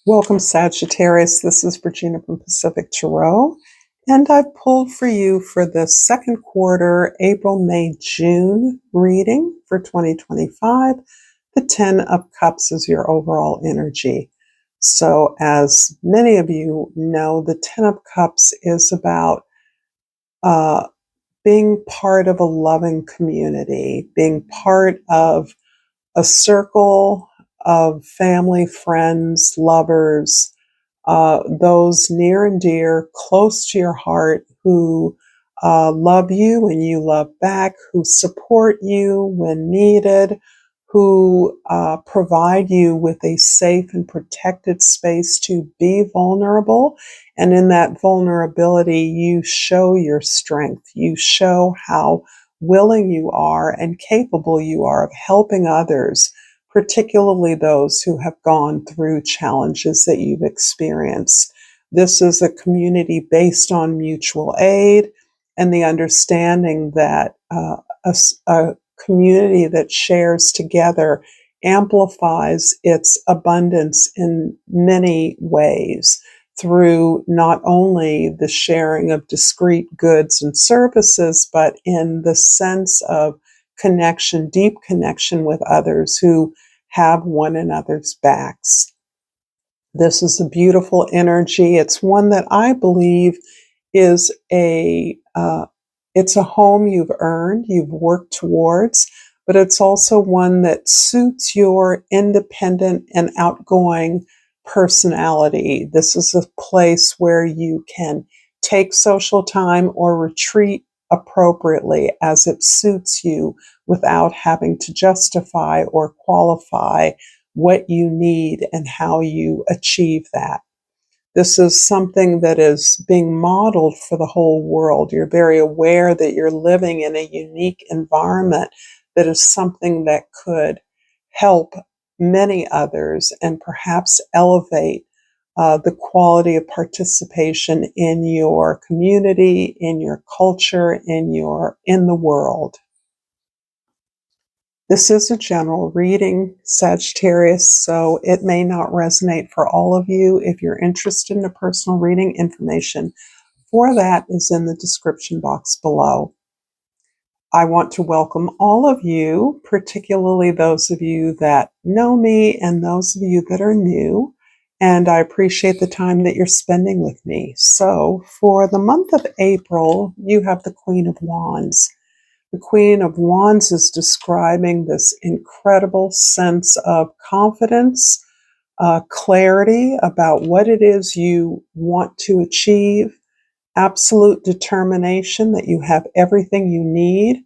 Welcome, Sagittarius. This is Regina from Pacific Tarot, and I pulled for you for the second quarter, April, May, June reading for 2025. The 10 of Cups is your overall energy. So, as many of you know, the 10 of Cups is about being part of a loving community, being part of a circle of family, friends, lovers, those near and dear, close to your heart, who love you and you love back, who support you when needed, who provide you with a safe and protected space to be vulnerable. And in that vulnerability, you show your strength. You show how willing you are and capable you are of helping others, particularly those who have gone through challenges that you've experienced. This is a community based on mutual aid and the understanding that a community that shares together amplifies its abundance in many ways through not only the sharing of discrete goods and services, but in the sense of connection, deep connection with others who have one another's backs. This is a beautiful energy. It's one that I believe is it's a home you've earned, you've worked towards, but it's also one that suits your independent and outgoing personality. This is a place where you can take social time or retreat appropriately as it suits you without having to justify or qualify what you need and how you achieve that. This is something that is being modeled for the whole world. You're very aware that you're living in a unique environment that is something that could help many others and perhaps elevate the quality of participation in your community, in your culture, in the world. This is a general reading, Sagittarius, so it may not resonate for all of you. If you're interested in a personal reading, information for that is in the description box below. I want to welcome all of you, particularly those of you that know me and those of you that are new, and I appreciate the time that you're spending with me. So for the month of April, you have the Queen of Wands. The Queen of Wands is describing this incredible sense of confidence, clarity about what it is you want to achieve, absolute determination that you have everything you need,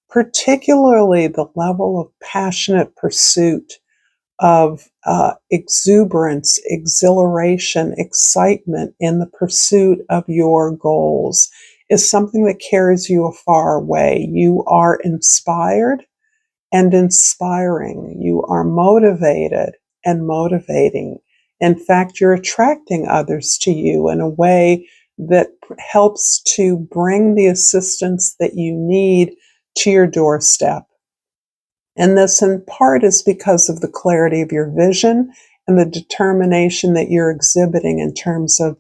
particularly the level of passionate pursuit of exuberance, exhilaration, excitement in the pursuit of your goals is something that carries you a far way. You are inspired and inspiring. You are motivated and motivating. In fact, you're attracting others to you in a way that helps to bring the assistance that you need to your doorstep. And this in part is because of the clarity of your vision and the determination that you're exhibiting in terms of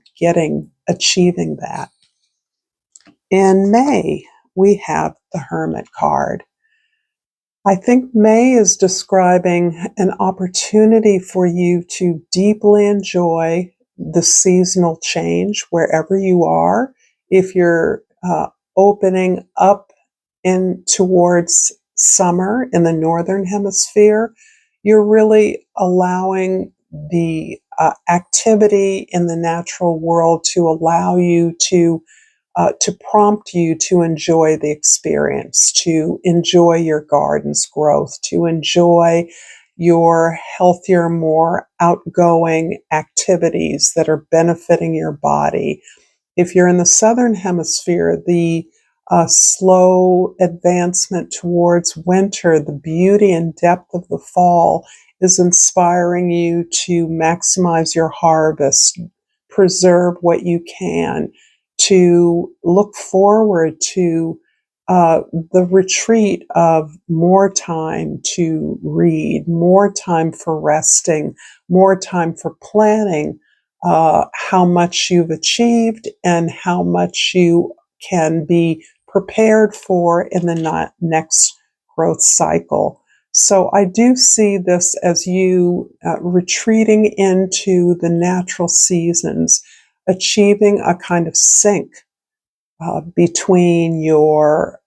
achieving that. In May, we have the Hermit card. I think May is describing an opportunity for you to deeply enjoy the seasonal change wherever you are. If you're opening up in towards summer in the northern hemisphere, you're really allowing the activity in the natural world to allow you to prompt you to enjoy the experience, to enjoy your garden's growth, to enjoy your healthier, more outgoing activities that are benefiting your body. If you're in the southern hemisphere, the slow advancement towards winter, the beauty and depth of the fall is inspiring you to maximize your harvest, preserve what you can, to look forward to the retreat of more time to read, more time for resting, more time for planning how much you've achieved and how much you can be prepared for in the next growth cycle. So I do see this as you retreating into the natural seasons, achieving a kind of sync between your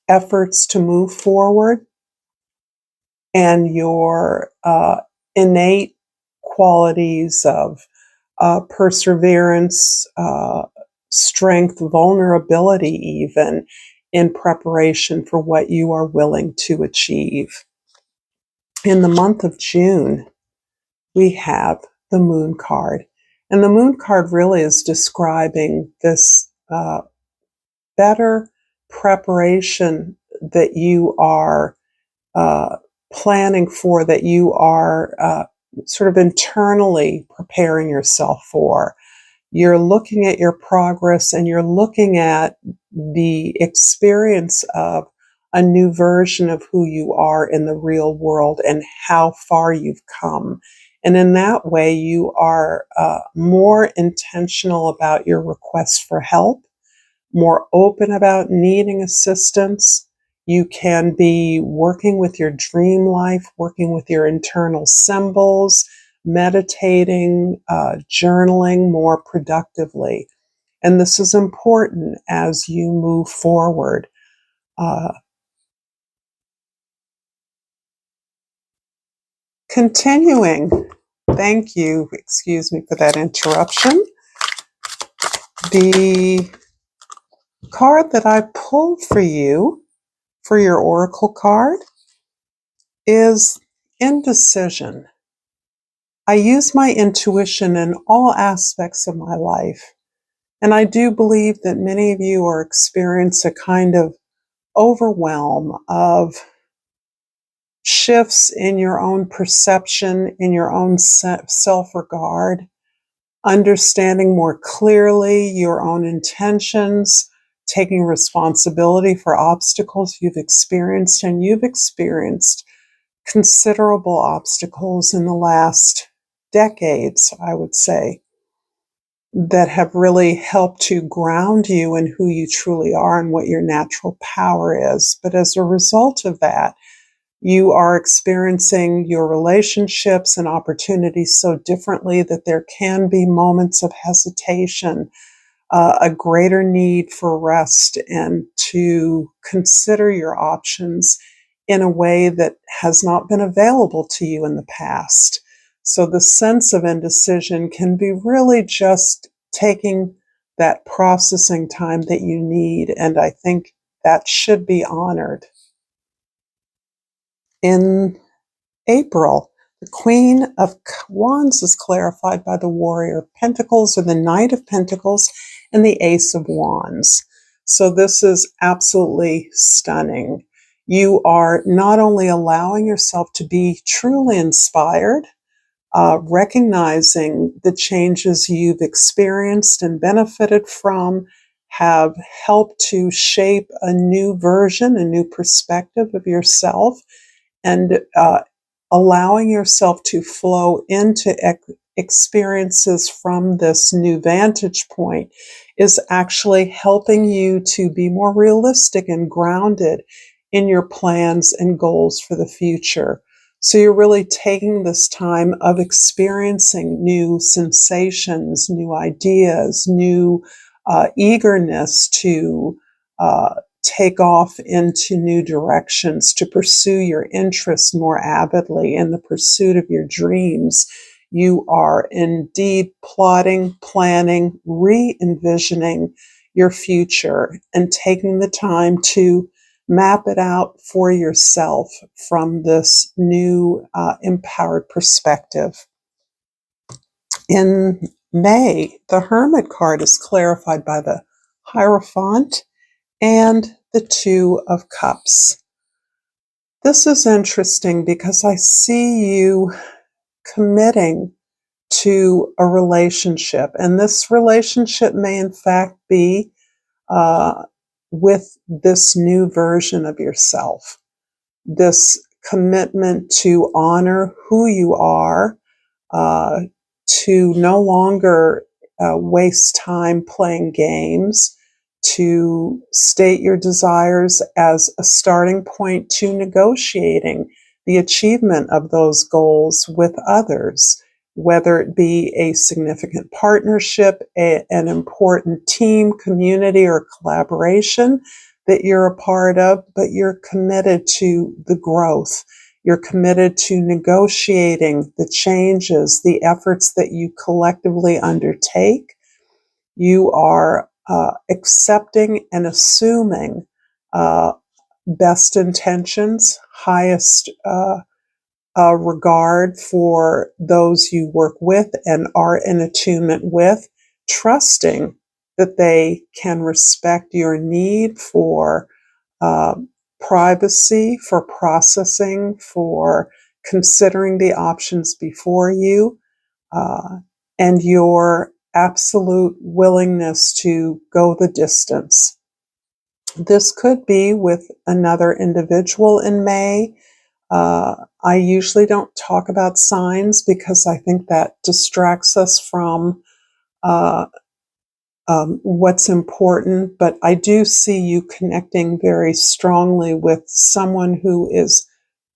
efforts to move forward and your innate qualities of perseverance, strength, vulnerability, even in preparation for what you are willing to achieve. In the month of June, we have the Moon card. And the Moon card really is describing this better preparation that you are planning for, that you are sort of internally preparing yourself for. You're looking at your progress and you're looking at the experience of a new version of who you are in the real world and how far you've come. And in that way, you are more intentional about your request for help, more open about needing assistance. You can be working with your dream life, working with your internal symbols, meditating, journaling more productively. And this is important as you move forward. Continuing, thank you, excuse me for that interruption. The card that I pulled for you for your oracle card is indecision. I use my intuition in all aspects of my life, and I do believe that many of you are experiencing a kind of overwhelm of shifts in your own perception, in your own self-regard, understanding more clearly your own intentions, taking responsibility for obstacles you've experienced, and you've experienced considerable obstacles in the last decades, I would say, that have really helped to ground you in who you truly are and what your natural power is. But as a result of that, you are experiencing your relationships and opportunities so differently that there can be moments of hesitation, a greater need for rest, and to consider your options in a way that has not been available to you in the past. So the sense of indecision can be really just taking that processing time that you need, and I think that should be honored. In April, the Queen of Wands is clarified by the Warrior of Pentacles, or the Knight of Pentacles, and the Ace of Wands. So this is absolutely stunning. You are not only allowing yourself to be truly inspired, recognizing the changes you've experienced and benefited from, have helped to shape a new version, a new perspective of yourself, and allowing yourself to flow into experiences from this new vantage point is actually helping you to be more realistic and grounded in your plans and goals for the future. So you're really taking this time of experiencing new sensations, new ideas, new eagerness to take off into new directions, to pursue your interests more avidly in the pursuit of your dreams. You are indeed plotting, planning, re-envisioning your future and taking the time to map it out for yourself from this new empowered perspective. In May, the Hermit card is clarified by the Hierophant and the Two of Cups. This is interesting because I see you committing to a relationship, and this relationship may in fact be with this new version of yourself, this commitment to honor who you are, uh, to no longer waste time playing games, to state your desires as a starting point to negotiating the achievement of those goals with others, whether it be a significant partnership, an important team, community, or collaboration that you're a part of, but you're committed to the growth. You're committed to negotiating the changes, the efforts that you collectively undertake. You are accepting and assuming best intentions, highest regard for those you work with and are in attunement with, trusting that they can respect your need for uh, privacy, for processing, for considering the options before you, uh, and your absolute willingness to go the distance. This could be with another individual in May. I usually don't talk about signs because I think that distracts us from uh, what's important, but I do see you connecting very strongly with someone who is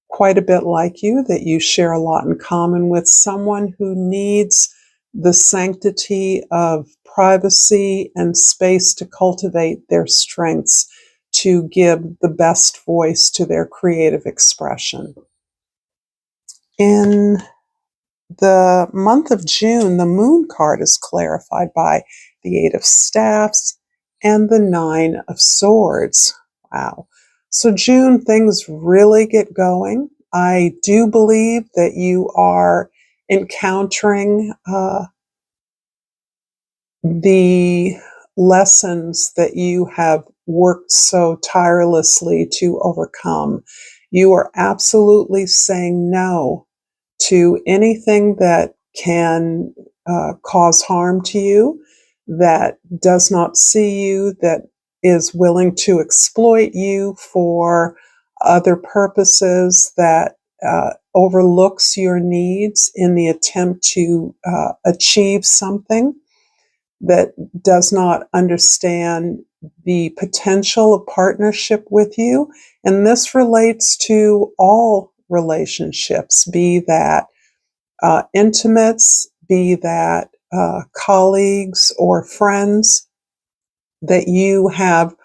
quite a bit like you, that you share a lot in common with, someone who needs the sanctity of privacy and space to cultivate their strengths, to give the best voice to their creative expression. In the month of June, the Moon card is clarified by the Eight of Staffs and the Nine of Swords. Wow. So June, things really get going. I do believe that you are encountering the lessons that you have worked so tirelessly to overcome. You are absolutely saying no to anything that can cause harm to you, that does not see you, that is willing to exploit you for other purposes, that overlooks your needs in the attempt to achieve something, that does not understand the potential of partnership with you. And this relates to all relationships, be that intimates, be that colleagues or friends, that you have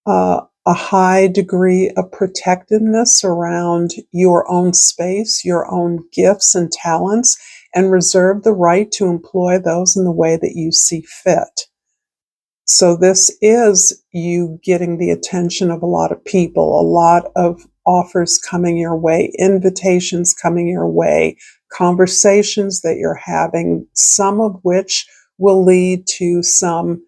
a high degree of protectiveness around your own space, your own gifts and talents, and reserve the right to employ those in the way that you see fit. So this is you getting the attention of a lot of people, a lot of offers coming your way, invitations coming your way, conversations that you're having, some of which will lead to some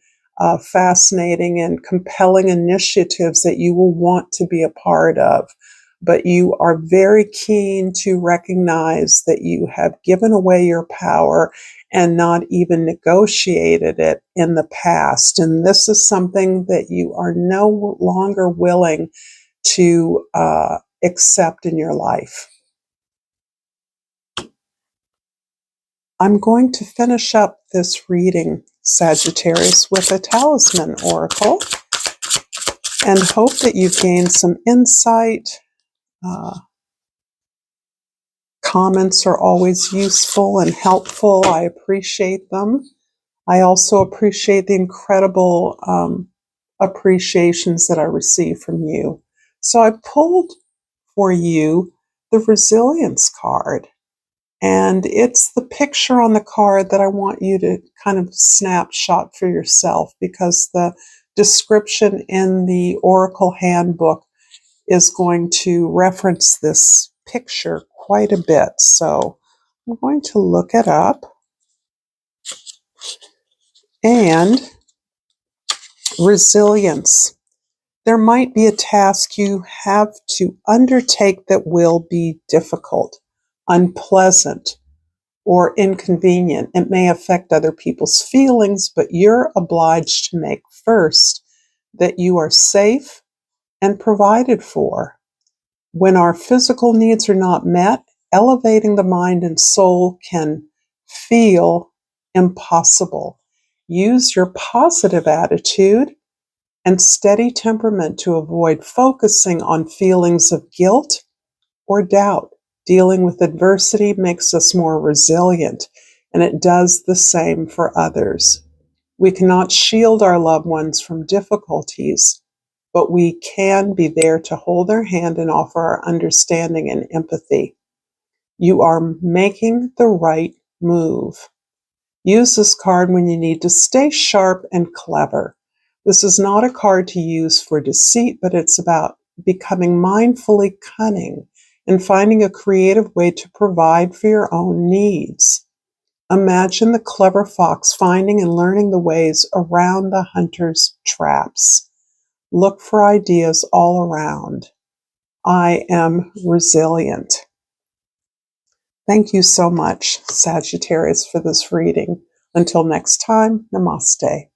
fascinating and compelling initiatives that you will want to be a part of. But you are very keen to recognize that you have given away your power and not even negotiated it in the past. And this is something that you are no longer willing to accept in your life. I'm going to finish up this reading, Sagittarius, with a talisman oracle and hope that you've gained some insight. Comments are always useful and helpful. I appreciate them. I also appreciate the incredible appreciations that I receive from you. So I pulled for you the Resilience card. And it's the picture on the card that I want you to kind of snapshot for yourself, because the description in the Oracle Handbook is going to reference this picture quite a bit. So I'm going to look it up. And resilience. There might be a task you have to undertake that will be difficult, unpleasant, or inconvenient. It may affect other people's feelings, but you're obliged to make first that you are safe and provided for. When our physical needs are not met, elevating the mind and soul can feel impossible. Use your positive attitude and steady temperament to avoid focusing on feelings of guilt or doubt. Dealing with adversity makes us more resilient, and it does the same for others. We cannot shield our loved ones from difficulties, but we can be there to hold their hand and offer our understanding and empathy. You are making the right move. Use this card when you need to stay sharp and clever. This is not a card to use for deceit, but it's about becoming mindfully cunning and finding a creative way to provide for your own needs. Imagine the clever fox finding and learning the ways around the hunter's traps. Look for ideas all around. I am resilient. Thank you so much, Sagittarius, for this reading. Until next time, namaste.